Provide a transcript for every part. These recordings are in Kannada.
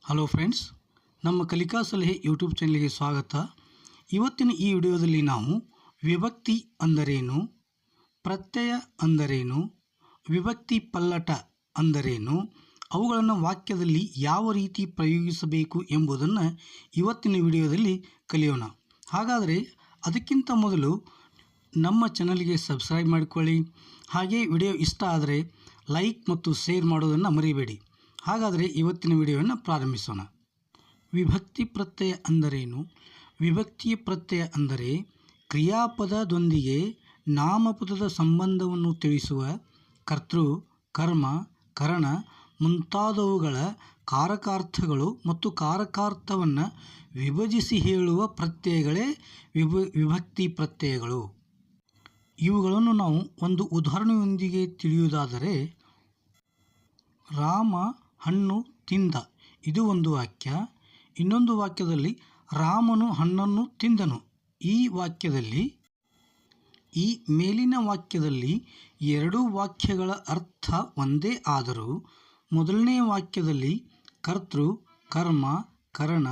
ಹಲೋ ಫ್ರೆಂಡ್ಸ್, ನಮ್ಮ ಕಲಿಕಾ ಸಲಹೆ ಯೂಟ್ಯೂಬ್ ಚಾನಲ್ಗೆ ಸ್ವಾಗತ. ಇವತ್ತಿನ ಈ ವಿಡಿಯೋದಲ್ಲಿ ನಾವು ವಿಭಕ್ತಿ ಅಂದರೇನು, ಪ್ರತ್ಯಯ ಅಂದರೇನು, ವಿಭಕ್ತಿ ಪಲ್ಲಟ ಅಂದರೇನು, ಅವುಗಳನ್ನು ವಾಕ್ಯದಲ್ಲಿ ಯಾವ ರೀತಿ ಪ್ರಯೋಗಿಸಬೇಕು ಎಂಬುದನ್ನು ಇವತ್ತಿನ ವಿಡಿಯೋದಲ್ಲಿ ಕಲಿಯೋಣ. ಹಾಗಾದರೆ ಅದಕ್ಕಿಂತ ಮೊದಲು ನಮ್ಮ ಚಾನಲ್ಗೆ ಸಬ್ಸ್ಕ್ರೈಬ್ ಮಾಡಿಕೊಳ್ಳಿ. ಹಾಗೆ ವಿಡಿಯೋ ಇಷ್ಟ ಆದರೆ ಲೈಕ್ ಮತ್ತು ಶೇರ್ ಮಾಡೋದನ್ನು ಮರಿಬೇಡಿ. ಹಾಗಾದರೆ ಇವತ್ತಿನ ವಿಡಿಯೋವನ್ನು ಪ್ರಾರಂಭಿಸೋಣ. ವಿಭಕ್ತಿ ಪ್ರತ್ಯಯ ಅಂದರೇನು? ವಿಭಕ್ತಿ ಪ್ರತ್ಯಯ ಅಂದರೆ ಕ್ರಿಯಾಪದದೊಂದಿಗೆ ನಾಮಪದದ ಸಂಬಂಧವನ್ನು ತಿಳಿಸುವ ಕರ್ತೃ, ಕರ್ಮ, ಕರಣ ಮುಂತಾದವುಗಳ ಕಾರಕಾರ್ಥಗಳು ಮತ್ತು ಕಾರಕಾರ್ಥವನ್ನು ವಿಭಜಿಸಿ ಹೇಳುವ ಪ್ರತ್ಯಯಗಳೇ ವಿಭಕ್ತಿ ಪ್ರತ್ಯಯಗಳು. ಇವುಗಳನ್ನು ನಾವು ಒಂದು ಉದಾಹರಣೆಯೊಂದಿಗೆ ತಿಳಿಯುವುದಾದರೆ, ರಾಮ ಹಣ್ಣು ತಿಂದ, ಇದು ಒಂದು ವಾಕ್ಯ. ಇನ್ನೊಂದು ವಾಕ್ಯದಲ್ಲಿ ರಾಮನು ಹಣ್ಣನ್ನು ತಿಂದನು. ಈ ವಾಕ್ಯದಲ್ಲಿ ಈ ಮೇಲಿನ ವಾಕ್ಯದಲ್ಲಿ ಎರಡೂ ವಾಕ್ಯಗಳ ಅರ್ಥ ಒಂದೇ ಆದರೂ ಮೊದಲನೇ ವಾಕ್ಯದಲ್ಲಿ ಕರ್ತೃ, ಕರ್ಮ, ಕರಣ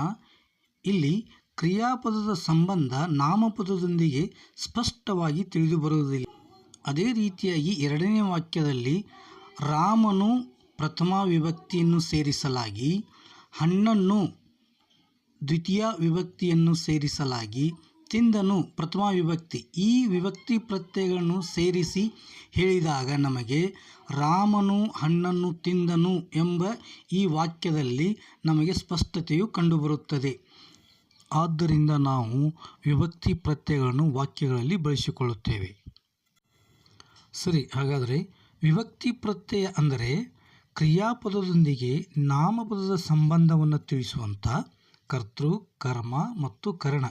ಇಲ್ಲಿ ಕ್ರಿಯಾಪದದ ಸಂಬಂಧ ನಾಮಪದದೊಂದಿಗೆ ಸ್ಪಷ್ಟವಾಗಿ ತಿಳಿದುಬರುವುದಿಲ್ಲ. ಅದೇ ರೀತಿಯಾಗಿ ಎರಡನೇ ವಾಕ್ಯದಲ್ಲಿ ರಾಮನು ಪ್ರಥಮ ವಿಭಕ್ತಿಯನ್ನು ಸೇರಿಸಲಾಗಿ, ಹಣ್ಣನ್ನು ದ್ವಿತೀಯ ವಿಭಕ್ತಿಯನ್ನು ಸೇರಿಸಲಾಗಿ, ತಿಂದನು ಪ್ರಥಮ ವಿಭಕ್ತಿ, ಈ ವಿಭಕ್ತಿ ಪ್ರತ್ಯಯಗಳನ್ನು ಸೇರಿಸಿ ಹೇಳಿದಾಗ ನಮಗೆ ರಾಮನು ಹಣ್ಣನ್ನು ತಿಂದನು ಎಂಬ ಈ ವಾಕ್ಯದಲ್ಲಿ ನಮಗೆ ಸ್ಪಷ್ಟತೆಯು ಕಂಡುಬರುತ್ತದೆ. ಆದ್ದರಿಂದ ನಾವು ವಿಭಕ್ತಿ ಪ್ರತ್ಯಯಗಳನ್ನು ವಾಕ್ಯಗಳಲ್ಲಿ ಬಳಸಿಕೊಳ್ಳುತ್ತೇವೆ. ಸರಿ, ಹಾಗಾದರೆ ವಿಭಕ್ತಿ ಪ್ರತ್ಯಯ ಅಂದರೆ ಕ್ರಿಯಾಪದದೊಂದಿಗೆ ನಾಮಪದದ ಸಂಬಂಧವನ್ನು ತಿಳಿಸುವಂಥ ಕರ್ತೃ, ಕರ್ಮ ಮತ್ತು ಕರಣ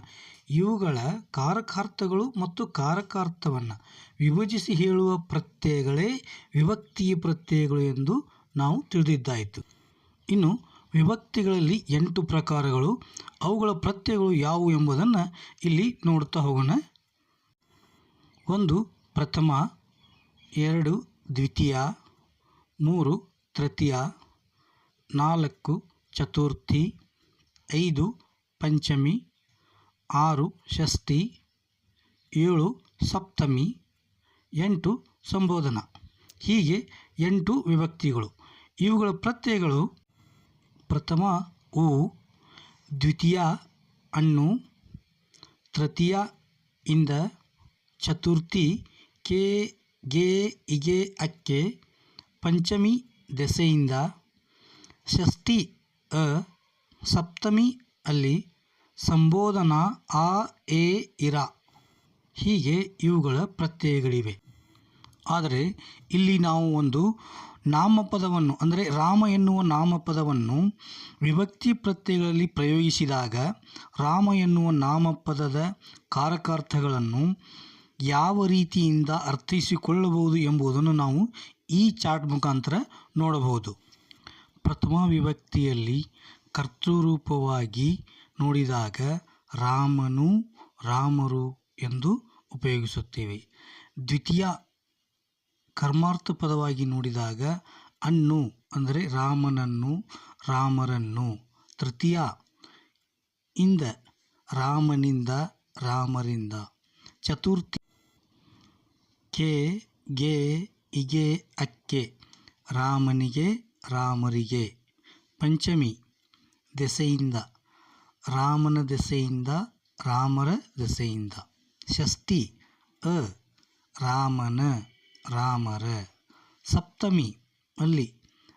ಇವುಗಳ ಕಾರಕಾರ್ಥಗಳು ಮತ್ತು ಕಾರಕಾರ್ಥವನ್ನು ವಿಭಜಿಸಿ ಹೇಳುವ ಪ್ರತ್ಯಯಗಳೇ ವಿಭಕ್ತಿ ಪ್ರತ್ಯಯಗಳು ಎಂದು ನಾವು ತಿಳಿದಿದ್ದಾಯಿತು. ಇನ್ನು ವಿಭಕ್ತಿಗಳಲ್ಲಿ 8 ಪ್ರಕಾರಗಳು, ಅವುಗಳ ಪ್ರತ್ಯಯಗಳು ಯಾವುವು ಎಂಬುದನ್ನು ಇಲ್ಲಿ ನೋಡ್ತಾ ಹೋಗೋಣ. 1 ಪ್ರಥಮ, 2 ದ್ವಿತೀಯ, 3 ತೃತೀಯ, 4 ಚತುರ್ಥಿ, 5 ಪಂಚಮಿ, 6 ಷಷ್ಠಿ, 7 ಸಪ್ತಮಿ, 8 ಸಂಬೋಧನ. ಹೀಗೆ 8 ವಿಭಕ್ತಿಗಳು. ಇವುಗಳ ಪ್ರತ್ಯಯಗಳು: ಪ್ರಥಮ ಉ, ದ್ವಿತೀಯ ಅಣ್ಣು, ತೃತೀಯ ಇಂದ, ಚತುರ್ಥಿ ಕೆ, ಗೆ, ಇಗೆ, ಅಕ್ಕೆ, ಪಂಚಮಿ ದೆಸೆಯಿಂದ, ಷಷ್ಠಿ ಅ, ಸಪ್ತಮಿ ಅಲ್ಲಿ, ಸಂಬೋಧನಾ ಆ, ಎ, ಇರ. ಹೀಗೆ ಇವುಗಳ ಪ್ರತ್ಯಯಗಳಿವೆ. ಆದರೆ ಇಲ್ಲಿ ನಾವು ಒಂದು ನಾಮಪದವನ್ನು ಅಂದರೆ ರಾಮ ಎನ್ನುವ ನಾಮಪದವನ್ನು ವಿಭಕ್ತಿ ಪ್ರತ್ಯಯಗಳಲ್ಲಿ ಪ್ರಯೋಗಿಸಿದಾಗ ರಾಮ ಎನ್ನುವ ನಾಮಪದದ ಕಾರಕಾರ್ಥಗಳನ್ನು ಯಾವ ರೀತಿಯಿಂದ ಅರ್ಥೈಸಿಕೊಳ್ಳಬಹುದು ಎಂಬುದನ್ನು ನಾವು ಈ ಚಾರ್ಟ್ ಮುಖಾಂತರ ನೋಡಬಹುದು. ಪ್ರಥಮ ವಿಭಕ್ತಿಯಲ್ಲಿ ಕರ್ತೃರೂಪವಾಗಿ ನೋಡಿದಾಗ ರಾಮನು, ರಾಮರು ಎಂದು ಉಪಯೋಗಿಸುತ್ತೇವೆ. ದ್ವಿತೀಯ ಕರ್ಮಾರ್ಥ ಪದವಾಗಿ ನೋಡಿದಾಗ ಅಣ್ಣು ಅಂದರೆ ರಾಮನನ್ನು, ರಾಮರನ್ನು. ತೃತೀಯ ಇಂದ ರಾಮನಿಂದ, ರಾಮರಿಂದ. ಚತುರ್ಥಿ ಕೆ, ಗೆ, ಇಗೆ, ಅಕ್ಕೆ, ರಾಮನಿಗೆ, ರಾಮರಿಗೆ. ಪಂಚಮಿ ದೆಸೆಯಿಂದ, ರಾಮನ ದೆಸೆಯಿಂದ, ರಾಮರ ದೆಸೆಯಿಂದ. ಷಷ್ಠಿ ಅ, ರಾಮನ, ರಾಮರ. ಸಪ್ತಮಿ ಅಲ್ಲಿ,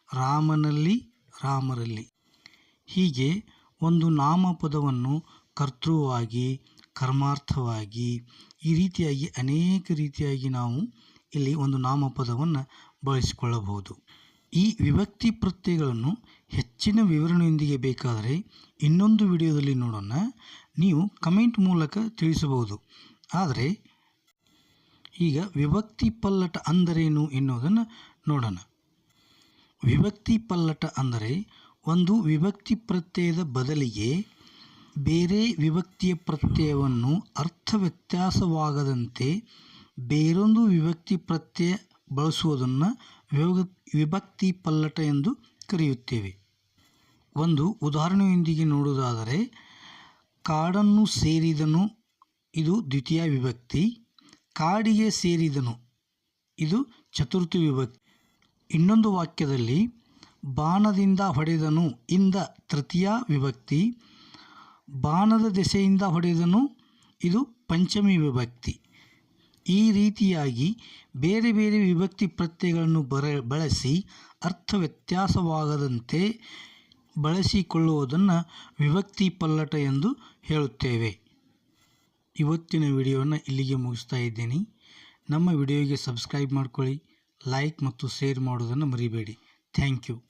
ರಾಮನಲ್ಲಿ, ರಾಮರಲ್ಲಿ. ಹೀಗೆ ಒಂದು ನಾಮಪದವನ್ನು ಕರ್ತೃವಾಗಿ, ಕರ್ಮಾರ್ಥವಾಗಿ ಈ ರೀತಿಯಾಗಿ ಅನೇಕ ರೀತಿಯಾಗಿ ನಾವು ಇಲ್ಲಿ ಒಂದು ನಾಮಪದವನ್ನು ಬಳಸಿಕೊಳ್ಳಬಹುದು. ಈ ವಿಭಕ್ತಿ ಪ್ರತ್ಯಯಗಳನ್ನು ಹೆಚ್ಚಿನ ವಿವರಣೆಯೊಂದಿಗೆ ಬೇಕಾದರೆ ಇನ್ನೊಂದು ವಿಡಿಯೋದಲ್ಲಿ ನೋಡೋಣ. ನೀವು ಕಮೆಂಟ್ ಮೂಲಕ ತಿಳಿಸಬಹುದು. ಆದರೆ ಈಗ ವಿಭಕ್ತಿ ಪಲ್ಲಟ ಅಂದರೇನು ಎನ್ನುವುದನ್ನು ನೋಡೋಣ. ವಿಭಕ್ತಿ ಪಲ್ಲಟ ಅಂದರೆ ಒಂದು ವಿಭಕ್ತಿ ಪ್ರತ್ಯಯದ ಬದಲಿಗೆ ಬೇರೆ ವಿಭಕ್ತಿಯ ಪ್ರತ್ಯಯವನ್ನು ಅರ್ಥ ವ್ಯತ್ಯಾಸವಾಗದಂತೆ ಬೇರೊಂದು ವಿಭಕ್ತಿ ಪ್ರತ್ಯಯ ಬಳಸುವುದನ್ನು ವಿಭಕ್ತಿ ಪಲ್ಲಟ ಎಂದು ಕರೆಯುತ್ತೇವೆ. ಒಂದು ಉದಾಹರಣೆಯೊಂದಿಗೆ ನೋಡುವುದಾದರೆ, ಕಾಡನ್ನು ಸೇರಿದನು ಇದು ದ್ವಿತೀಯ ವಿಭಕ್ತಿ, ಕಾಡಿಗೆ ಸೇರಿದನು ಇದು ಚತುರ್ಥಿ ವಿಭಕ್ತಿ. ಇನ್ನೊಂದು ವಾಕ್ಯದಲ್ಲಿ ಬಾಣದಿಂದ ಹೊಡೆದನು ಇಂದ ತೃತೀಯ ವಿಭಕ್ತಿ, ಬಾಣದ ದೆಸೆಯಿಂದ ಹೊಡೆದನು ಇದು ಪಂಚಮಿ ವಿಭಕ್ತಿ. ಈ ರೀತಿಯಾಗಿ ಬೇರೆ ಬೇರೆ ವಿಭಕ್ತಿ ಪ್ರತ್ಯಯಗಳನ್ನು ಬಳಸಿ ಅರ್ಥ ವ್ಯತ್ಯಾಸವಾಗದಂತೆ ಬಳಸಿಕೊಳ್ಳುವುದನ್ನು ವಿಭಕ್ತಿ ಪಲ್ಲಟ ಎಂದು ಹೇಳುತ್ತೇವೆ. ಇವತ್ತಿನ ವಿಡಿಯೋವನ್ನು ಇಲ್ಲಿಗೆ ಮುಗಿಸ್ತಾ ಇದ್ದೇನೆ. ನಮ್ಮ ವಿಡಿಯೋಗೆ ಸಬ್ಸ್ಕ್ರೈಬ್ ಮಾಡ್ಕೊಳ್ಳಿ, ಲೈಕ್ ಮತ್ತು ಶೇರ್ ಮಾಡೋದನ್ನು ಮರಿಬೇಡಿ. Thank you.